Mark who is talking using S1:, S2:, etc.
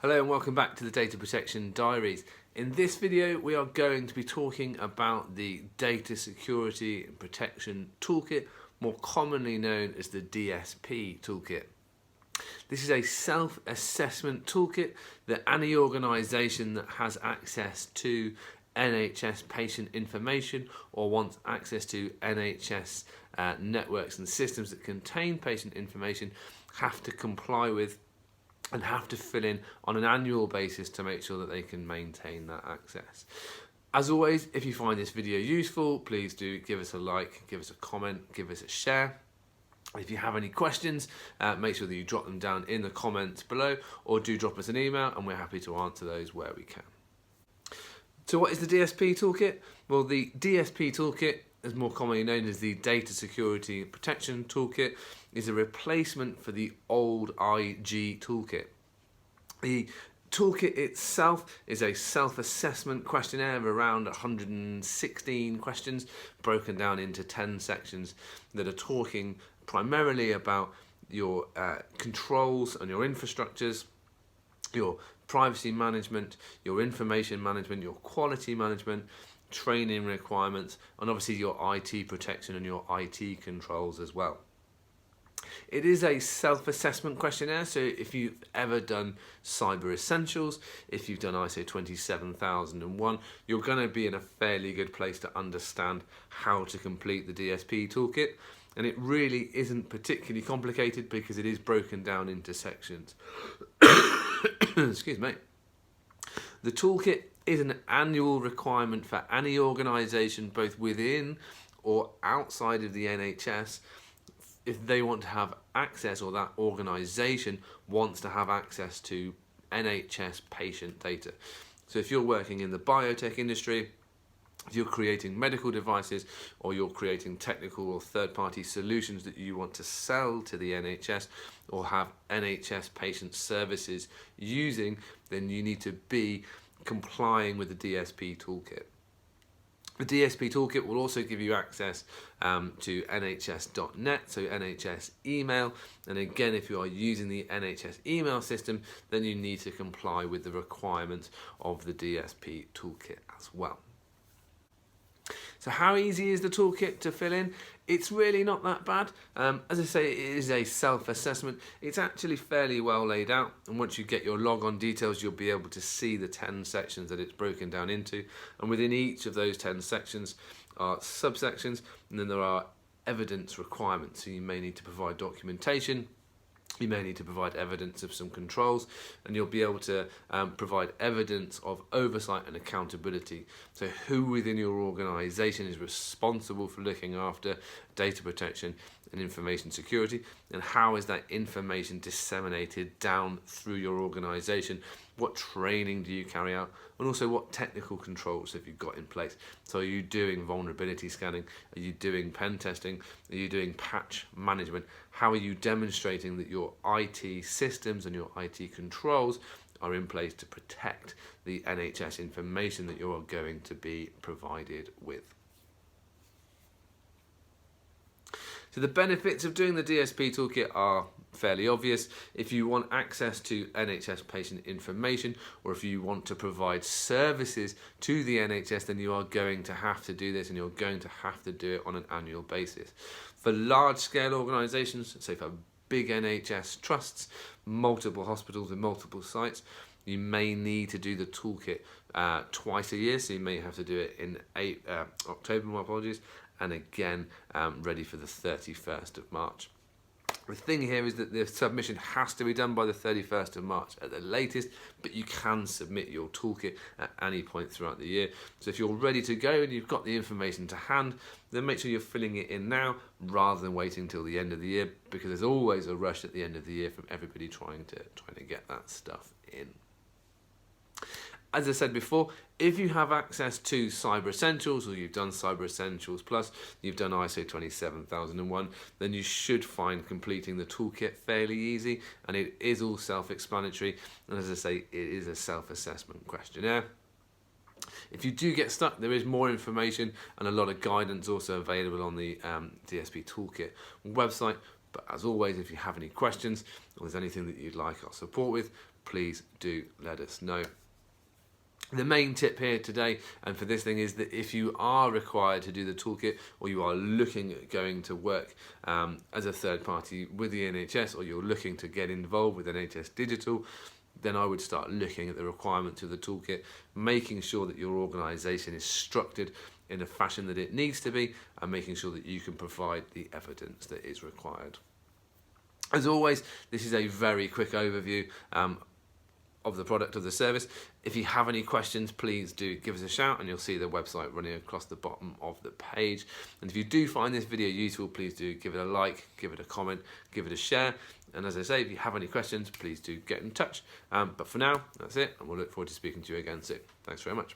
S1: Hello and welcome back to the Data Protection Diaries. In this video we are going to be talking about the Data Security and Protection Toolkit, more commonly known as the DSP Toolkit. This is a self-assessment toolkit that any organisation that has access to NHS patient information or wants access to NHS networks and systems that contain patient information have to comply with and have to fill in on an annual basis to make sure that they can maintain that access. As always, if you find this video useful, please do give us a like, give us a comment, give us a share. If you have any questions, make sure that you drop them down in the comments below, or do drop us an email and we're happy to answer those where we can. So what is the DSP Toolkit? Well, the DSP Toolkit, as more commonly known as the Data Security and Protection Toolkit, is a replacement for the old IG Toolkit. The toolkit itself is a self-assessment questionnaire of around 116 questions, broken down into 10 sections that are talking primarily about your controls and your infrastructures, your privacy management, your information management, your quality management, training requirements, and obviously your IT protection and your IT controls as well. It is a self-assessment questionnaire, so if you've ever done Cyber Essentials, if you've done ISO 27001, you're going to be in a fairly good place to understand how to complete the DSP toolkit. And it really isn't particularly complicated because it is broken down into sections. Excuse me. The toolkit is an annual requirement for any organisation, both within or outside of the NHS, if they want to have access, or that organisation wants to have access to NHS patient data. So if you're working in the biotech industry, if you're creating medical devices, or you're creating technical or third-party solutions that you want to sell to the NHS or have NHS patient services using, then you need to be complying with the DSP toolkit. The DSP toolkit will also give you access to nhs.net, so NHS email, and again, if you are using the NHS email system, then you need to comply with the requirements of the DSP toolkit as well. So how easy is the toolkit to fill in? It's really not that bad. As I say, it is a self-assessment. It's actually fairly well laid out, and once you get your logon details, you'll be able to see the 10 sections that it's broken down into, and within each of those 10 sections are subsections, and then there are evidence requirements. So you may need to provide documentation, you may need to provide evidence of some controls, and you'll be able to provide evidence of oversight and accountability. So who within your organisation is responsible for looking after data protection and information security, and how is that information disseminated down through your organisation? What training do you carry out? And also, what technical controls have you got in place? So are you doing vulnerability scanning? Are you doing pen testing? Are you doing patch management? How are you demonstrating that your IT systems and your IT controls are in place to protect the NHS information that you are going to be provided with? So the benefits of doing the DSP toolkit are fairly obvious. If you want access to NHS patient information, or if you want to provide services to the NHS, then you are going to have to do this, and you're going to have to do it on an annual basis. For large-scale organisations, so for big NHS trusts, multiple hospitals and multiple sites, you may need to do the toolkit twice a year, so you may have to do it in October, my apologies, and again ready for the 31st of March. The thing here is that the submission has to be done by the 31st of March at the latest, but you can submit your toolkit at any point throughout the year. So if you're ready to go and you've got the information to hand, then make sure you're filling it in now rather than waiting till the end of the year, because there's always a rush at the end of the year from everybody trying to get that stuff in. As I said before, if you have access to Cyber Essentials, or you've done Cyber Essentials Plus, you've done ISO 27001, then you should find completing the toolkit fairly easy, and it is all self-explanatory, and as I say, it is a self-assessment questionnaire. If you do get stuck, there is more information and a lot of guidance also available on the DSP Toolkit website. But as always, if you have any questions or there's anything that you'd like our support with, please do let us know. The main tip here today and for this thing is that if you are required to do the toolkit, or you are looking at going to work as a third party with the NHS, or you're looking to get involved with NHS Digital, then I would start looking at the requirements of the toolkit, making sure that your organisation is structured in a fashion that it needs to be, and making sure that you can provide the evidence that is required. As always, this is a very quick overview of the product, of the service. If you have any questions, please do give us a shout, and you'll see the website running across the bottom of the page. And if you do find this video useful, please do give it a like, give it a comment, give it a share. And as I say, if you have any questions, please do get in touch. But for now, that's it, and we'll look forward to speaking to you again soon. Thanks very much.